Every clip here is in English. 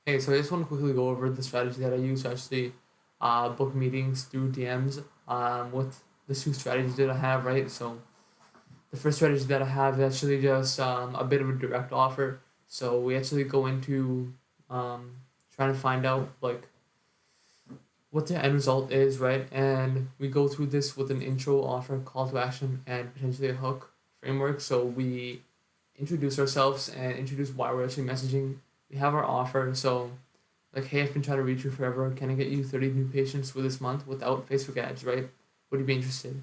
Hey, so I just want to quickly go over the strategy that I use to actually book meetings through DMs with the two strategies that I have, right? So the first strategy that I have is actually just a bit of a direct offer. So we actually go into um, trying to find out like what the end result is, right? And we go through this with an intro, offer, call to action, and potentially a hook framework. So we introduce ourselves and introduce why we're actually messaging. We have our offer. So like, hey, I've been trying to reach you forever. Can I get you 30 new patients for this month without Facebook ads, right? Would you be interested?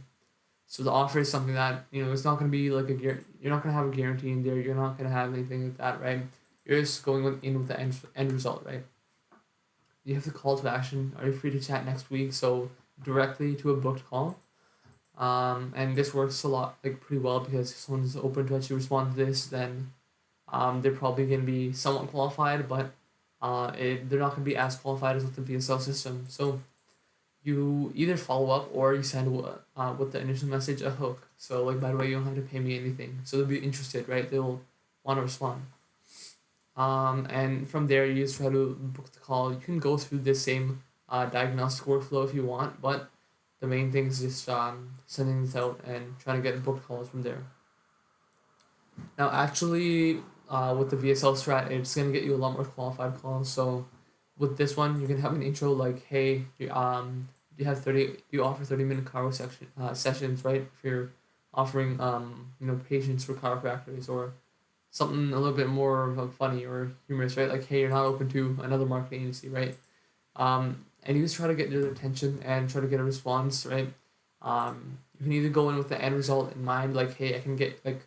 So the offer is something that, it's not going to be like you're not going to have a guarantee in there. You're not going to have anything like that, right? You're just going in with the end result, right? You have the call to action. Are you free to chat next week? So directly to a booked call. And this works a lot, like pretty well because if someone's open to actually respond to this, then they're probably going to be somewhat qualified, but they're not going to be as qualified as with the VSL system. So you either follow up or you send with the initial message a hook. So like, by the way, you don't have to pay me anything. So they'll be interested, right? They'll want to respond. And from there, you just try to book the call. You can go through the same diagnostic workflow if you want, but the main thing is just sending this out and trying to get booked calls from there. Now, actually, with the VSL strat, it's gonna get you a lot more qualified calls. So, with this one, you can have an intro like, "Hey, you have 30. You offer 30-minute sessions, right? If you're offering patients for chiropractors or something a little bit more like funny or humorous, right? Like, hey, you're not open to another marketing agency, right? And you just try to get their attention and try to get a response, right? You can either go in with the end result in mind, like, hey, I can get like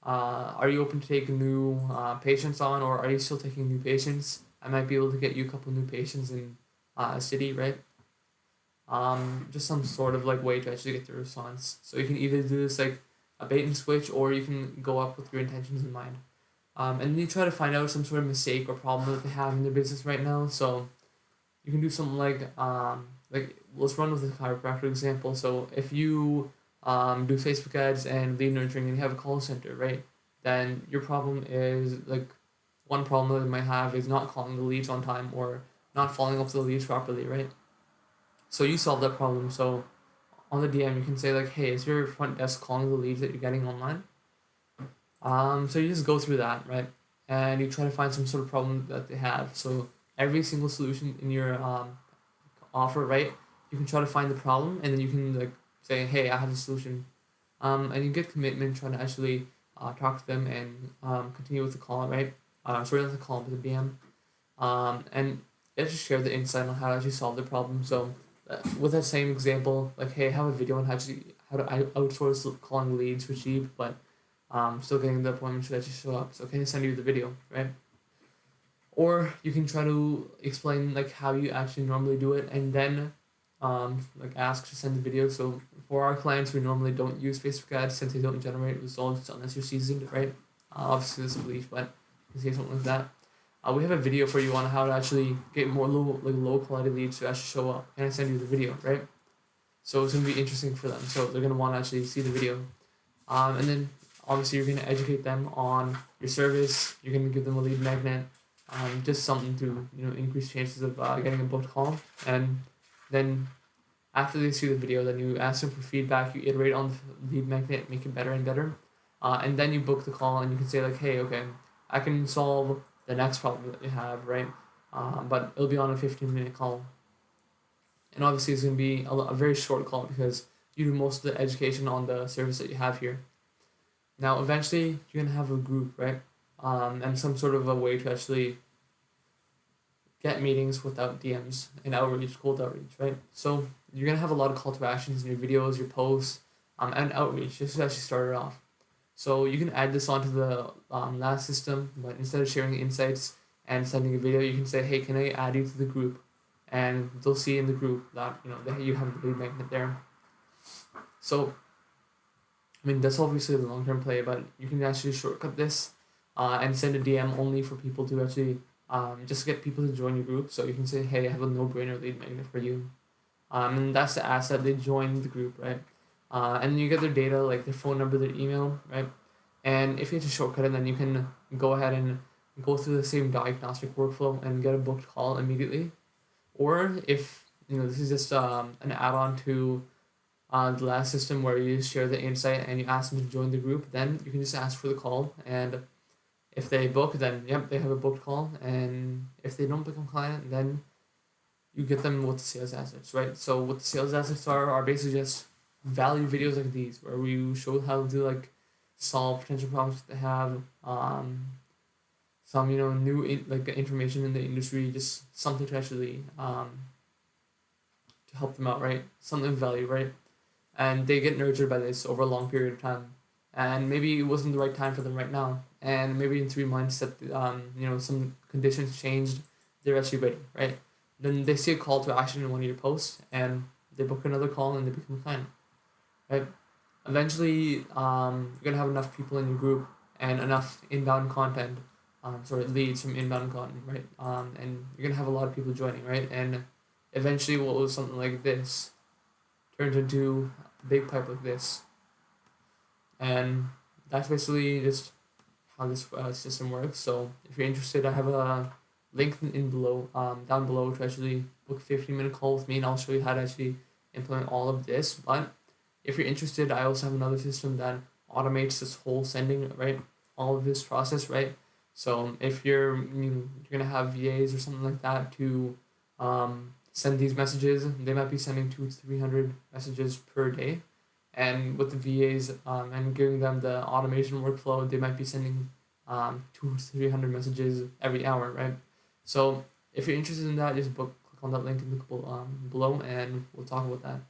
are you open to taking new patients on, or are you still taking new patients? I might be able to get you a couple new patients in a city, right? Just some sort of like way to actually get the response. So you can either do this like a bait and switch, or you can go up with your intentions in mind. And then you try to find out some sort of mistake or problem that they have in their business right now. So you can do something like let's run with the chiropractor example. So if you do Facebook ads and lead nurturing and you have a call center, right? Then your problem is like one problem that they might have is not calling the leads on time or not following up the leads properly, right? So you solve that problem. So on the DM you can say like, hey, is your front desk calling the leads that you're getting online? So you just go through that, right? And you try to find some sort of problem that they have. So every single solution in your offer, right? You can try to find the problem, and then you can like say, "Hey, I have a solution," and you get commitment trying to actually talk to them and continue with the call, right? Sorry, not the call, but the DM, and they just share the insight on how to actually solve the problem. So, with that same example, like, "Hey, I have a video on how to outsource calling leads for cheap, but still getting the appointments to actually show up. So, can I send you the video, right?" Or you can try to explain like how you actually normally do it, and then like ask to send the video. So for our clients, we normally don't use Facebook ads since they don't generate results unless you're seasoned, right? Obviously this is a belief, but you can say something like that. We have a video for you on how to actually get more low quality leads to actually show up. Can I send you the video, right? So it's gonna be interesting for them. So they're gonna want to actually see the video. And then obviously you're gonna educate them on your service. You're gonna give them a lead magnet, just something to increase chances of getting a booked call. And then after they see the video, then you ask them for feedback. You iterate on the lead magnet, make it better and better, and then you book the call. And you can say like, hey, okay, I can solve the next problem that you have, right? But it'll be on a 15-minute call, and obviously it's gonna be a very short call because you do most of the education on the service that you have here. Now, eventually, you're gonna have a group, right? And some sort of a way to actually get meetings without DMs and outreach, cold outreach, right? So you're gonna have a lot of call to actions in your videos, your posts, and outreach. This is actually started off. So you can add this onto the last system, but instead of sharing insights and sending a video, you can say, "Hey, can I add you to the group?" And they'll see in the group that that you have the lead magnet there. So I mean, that's obviously the long term play, but you can actually shortcut this and send a DM only for people to actually just get people to join your group. So you can say, hey, I have a no brainer lead magnet for you. And that's the asset. They join the group, right? And you get their data, like their phone number, their email, right? And if you have to shortcut it, then you can go ahead and go through the same diagnostic workflow and get a booked call immediately. Or if this is just an add-on to the last system where you share the insight and you ask them to join the group, then you can just ask for the call, and if they book, then yep, they have a booked call, and if they don't become a client, then you get them with the sales assets, right? So what the sales assets are basically just value videos like these where we show how to like solve potential problems that they have, some like information in the industry, just something to actually to help them out, right? Something of value, right? And they get nurtured by this over a long period of time, and maybe it wasn't the right time for them right now, and maybe in 3 months that some conditions changed, they're actually ready, right? Then they see a call to action in one of your posts, and they book another call and they become a client, right? Eventually, you're gonna have enough people in your group and enough inbound content, leads from inbound content, right? And you're gonna have a lot of people joining, right? And eventually, what was something like this turns into a big pipe like this, and that's basically just how this system works. So if you're interested, I have a link in below, down below, to actually book a 15-minute call with me, and I'll show you how to actually implement all of this. But if you're interested, I also have another system that automates this whole sending, right? All of this process, right? So if you're gonna have VAs or something like that to send these messages, they might be sending 200-300 messages per day, and with the VAs and giving them the automation workflow, they might be sending 200-300 messages every hour, right? So if you're interested in that, just click on that link in the below, and we'll talk about that.